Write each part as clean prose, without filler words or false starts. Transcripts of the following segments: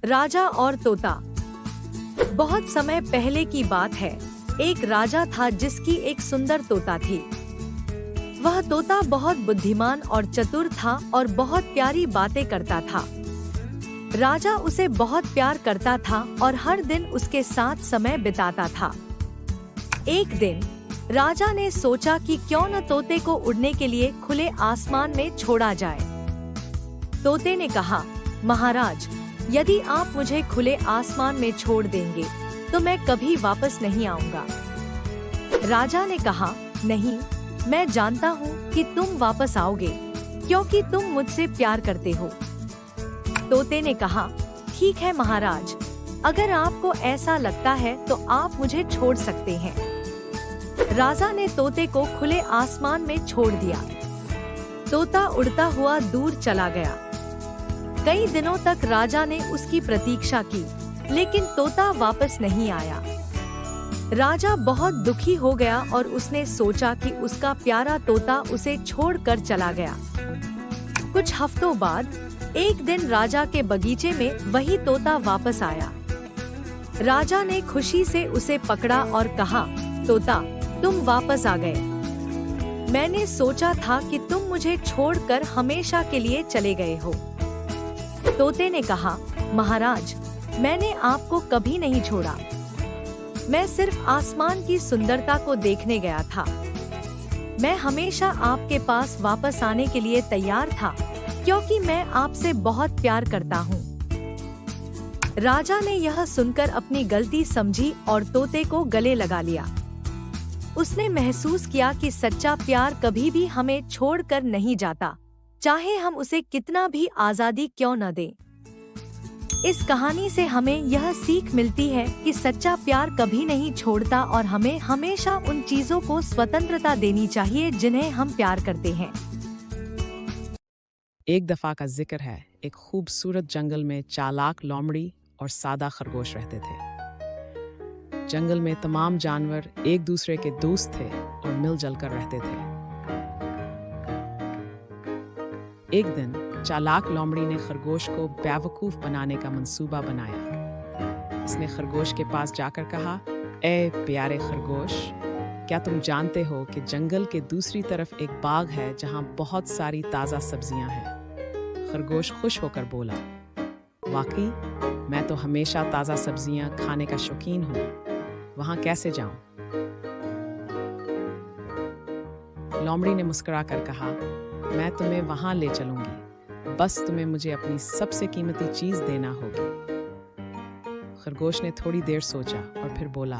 राजा और तोता। बहुत समय पहले की बात है। एक राजा था जिसकी एक सुंदर तोता थी। वह तोता बहुत बुद्धिमान और चतुर था और बहुत प्यारी बातें करता था। राजा उसे बहुत प्यार करता था और हर दिन उसके साथ समय बिताता था। एक दिन राजा ने सोचा कि क्यों न तोते को उड़ने के लिए खुले आसमान में छोड़ा जाए। तोते ने कहा, महाराज, यदि आप मुझे खुले आसमान में छोड़ देंगे तो मैं कभी वापस नहीं आऊंगा। राजा ने कहा, नहीं, मैं जानता हूँ कि तुम वापस आओगे क्योंकि तुम मुझसे प्यार करते हो। तोते ने कहा, ठीक है महाराज, अगर आपको ऐसा लगता है तो आप मुझे छोड़ सकते हैं। राजा ने तोते को खुले आसमान में छोड़ दिया। तोता उड़ता हुआ दूर चला गया। कई दिनों तक राजा ने उसकी प्रतीक्षा की, लेकिन तोता वापस नहीं आया। राजा बहुत दुखी हो गया और उसने सोचा कि उसका प्यारा तोता उसे छोड़कर चला गया। कुछ हफ्तों बाद एक दिन राजा के बगीचे में वही तोता वापस आया। राजा ने खुशी से उसे पकड़ा और कहा, तोता, तुम वापस आ गए। मैंने सोचा था कि तुम मुझे छोड़कर हमेशा के लिए चले गए हो। तोते ने कहा, महाराज, मैंने आपको कभी नहीं छोड़ा। मैं सिर्फ आसमान की सुंदरता को देखने गया था। मैं हमेशा आपके पास वापस आने के लिए तैयार था क्योंकि मैं आपसे बहुत प्यार करता हूँ। राजा ने यह सुनकर अपनी गलती समझी और तोते को गले लगा लिया। उसने महसूस किया कि सच्चा प्यार कभी भी हमें छोड़कर नहीं जाता, चाहे हम उसे कितना भी आजादी क्यों न दें। इस कहानी से हमें यह सीख मिलती है कि सच्चा प्यार कभी नहीं छोड़ता और हमें हमेशा उन चीजों को स्वतंत्रता देनी चाहिए जिन्हें हम प्यार करते हैं। एक दफा का जिक्र है, एक खूबसूरत जंगल में चालाक लोमड़ी और सादा खरगोश रहते थे। जंगल में तमाम जानवर एक दूसरे के दोस्त थे और मिलजुल कर रहते थे। एक दिन चालाक लोमड़ी ने खरगोश को बेवकूफ बनाने का मंसूबा बनाया। इसने खरगोश के पास जाकर कहा, ए प्यारे खरगोश, क्या तुम जानते हो कि जंगल के दूसरी तरफ एक बाग है जहां बहुत सारी ताज़ा सब्जियां हैं? खरगोश खुश होकर बोला, वाकई, मैं तो हमेशा ताज़ा सब्जियां खाने का शौकीन हूँ। वहां कैसे जाऊं? लोमड़ी ने मुस्कुराकर कहा, मैं तुम्हें वहां ले चलूंगी, बस तुम्हें मुझे अपनी सबसे कीमती चीज देना होगी। खरगोश ने थोड़ी देर सोचा और फिर बोला,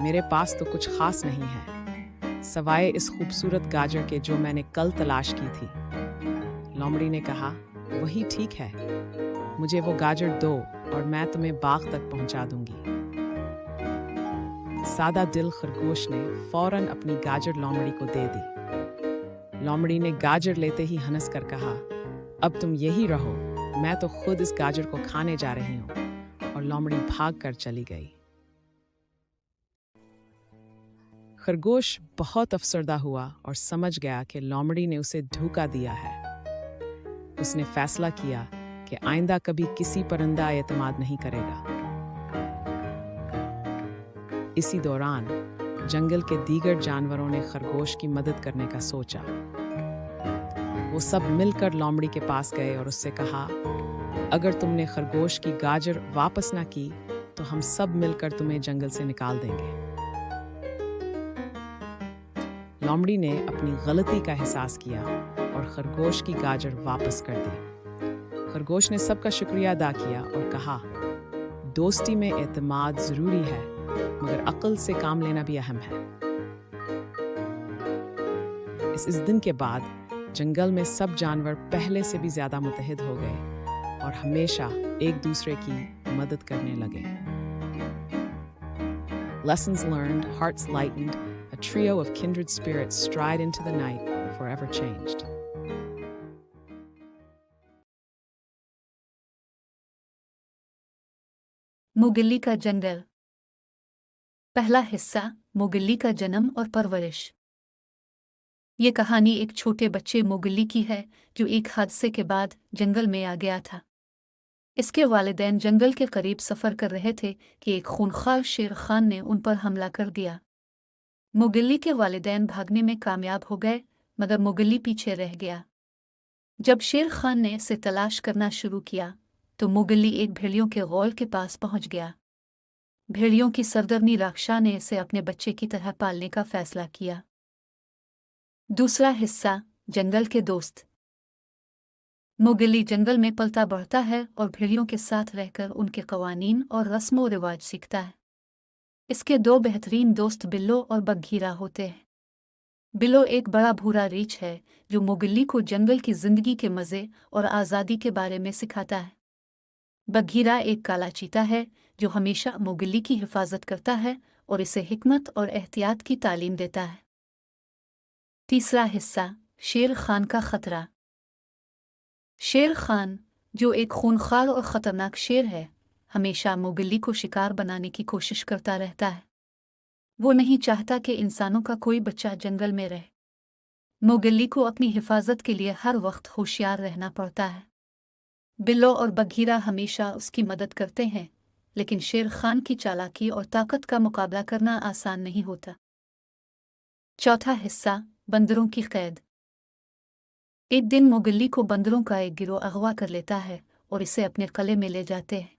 मेरे पास तो कुछ खास नहीं है, सवाए इस खूबसूरत गाजर के जो मैंने कल तलाश की थी। लोमड़ी ने कहा, वही ठीक है, मुझे वो गाजर दो और मैं तुम्हें बाग तक पहुंचा दूंगी। सादा दिल खरगोश ने फौरन अपनी गाजर लोमड़ी को दे दी। लोमड़ी ने गाजर लेते ही हंस कर कहा, अब तुम यही रहो, मैं तो खुद इस गाजर को खाने जा रही हूँ। और लोमड़ी भाग कर चली गई। खरगोश बहुत अफसरदा हुआ और समझ गया कि लोमड़ी ने उसे धोखा दिया है। उसने फैसला किया कि आइंदा कभी किसी पर अंधा एतमाद नहीं करेगा। इसी दौरान जंगल के दीगर जानवरों ने खरगोश की मदद करने का सोचा। वो सब मिलकर लोमड़ी के पास गए और उससे कहा, अगर तुमने खरगोश की गाजर वापस ना की तो हम सब मिलकर तुम्हें जंगल से निकाल देंगे। लोमड़ी ने अपनी गलती का एहसास किया और खरगोश की गाजर वापस कर दी। खरगोश ने सबका शुक्रिया अदा किया और कहा, दोस्ती में एतमाद जरूरी है, मगर अक्ल से काम लेना भी अहम है। इस दिन के बाद जंगल में सब जानवर पहले से भी ज्यादा मुत्तहिद हो गए और हमेशा एक दूसरे की मदद करने लगे। Lessons learned, hearts lightened, a trio of kindred spirits stride into the night, forever changed. मोगिल्ली का जंगल। पहला हिस्सा, मोगिल्ली का जन्म और परवरिश। ये कहानी एक छोटे बच्चे मोगिल्ली की है जो एक हादसे के बाद जंगल में आ गया था। इसके वालिदैन जंगल के करीब सफ़र कर रहे थे कि एक खूंखार शेर खान ने उन पर हमला कर दिया। मुगल्ली के वालिदैन भागने में कामयाब हो गए, मगर मुगल्ली पीछे रह गया। जब शेर खान ने इसे तलाश करना शुरू किया तो मुगल्ली एक भेड़ियों के गौल के पास पहुंच गया। भेड़ियों की सरदरनी राक्षा ने इसे अपने बच्चे की तरह पालने का फैसला किया। दूसरा हिस्सा, जंगल के दोस्त। मुगल्ली जंगल में पलता बढ़ता है और भेड़ियों के साथ रहकर उनके कवानीन और रस्मों रिवाज सीखता है। इसके दो बेहतरीन दोस्त बिल्लो और बघीरा होते हैं। बिल्लो एक बड़ा भूरा रीछ है जो मुगल्ली को जंगल की जिंदगी के मज़े और आज़ादी के बारे में सिखाता है। बघीरा एक काला चीता है जो हमेशा मुगल्ली की हिफाजत करता है और इसे हिकमत और एहतियात की तालीम देता है। तीसरा हिस्सा, शेर खान का खतरा। शेर खान, जो एक खूंखार और ख़तरनाक शेर है, हमेशा मुगल्ली को शिकार बनाने की कोशिश करता रहता है। वो नहीं चाहता कि इंसानों का कोई बच्चा जंगल में रहे। मुगल्ली को अपनी हिफाजत के लिए हर वक्त होशियार रहना पड़ता है। बिल्लो और बघीरा हमेशा उसकी मदद करते हैं, लेकिन शेर खान की चालाकी और ताकत का मुकाबला करना आसान नहीं होता। चौथा हिस्सा, बंदरों की कैद। एक दिन मुगल्ली को बंदरों का एक गिरोह अगवा कर लेता है और इसे अपने किले में ले जाते हैं।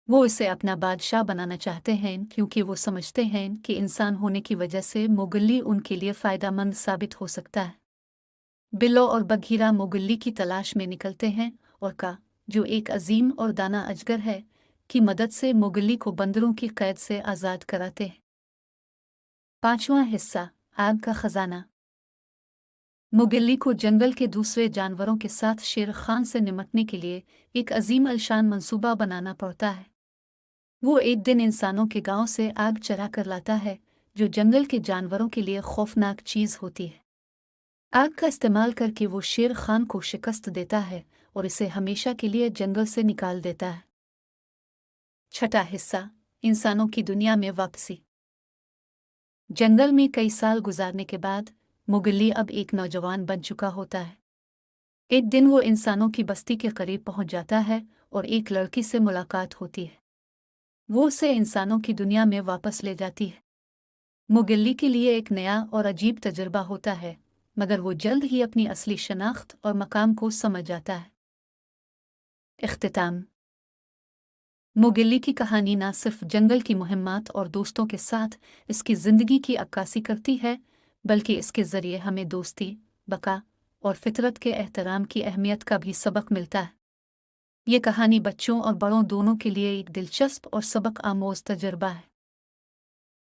वो इसे अपना बादशाह बनाना चाहते हैं क्योंकि वो समझते हैं कि इंसान होने की वजह से मुगल्ली उनके लिए फ़ायदेमंद साबित हो सकता है। बिल्लो और बघीरा मुगल्ली की तलाश में निकलते हैं और का, जो एक अजीम और दाना अजगर है, की मदद से मुगल्ली को बंदरों की कैद से आज़ाद कराते हैं। पांचवां हिस्सा, आग का खजाना। मुगल्ली को जंगल के दूसरे जानवरों के साथ शेर खान से निपटने के लिए एक अजीम अलशान मंसूबा बनाना पड़ता है। वो एक दिन इंसानों के गांव से आग चरा कर लाता है, जो जंगल के जानवरों के लिए खौफनाक चीज़ होती है। आग का इस्तेमाल करके वो शेर खान को शिकस्त देता है और इसे हमेशा के लिए जंगल से निकाल देता है। छठा हिस्सा, इंसानों की दुनिया में वापसी। जंगल में कई साल गुजारने के बाद मुगल्ली अब एक नौजवान बन चुका होता है। एक दिन वो इंसानों की बस्ती के करीब पहुंच जाता है और एक लड़की से मुलाकात होती है। वो उसे इंसानों की दुनिया में वापस ले जाती है। मुगल्ली के लिए एक नया और अजीब तजुर्बा होता है, मगर वो जल्द ही अपनी असली शनाख्त और मकाम को समझ जाता है। इख्तिताम। मुगल्ली की कहानी न सिर्फ जंगल की मुहिम्मात और दोस्तों के साथ इसकी ज़िंदगी की अक्कासी करती है, बल्कि इसके ज़रिए हमें दोस्ती, बका और फितरत के एहतराम की अहमियत का भी सबक मिलता है। ये कहानी बच्चों और बड़ों दोनों के लिए एक दिलचस्प और सबक आमोज़ तजुर्बा है।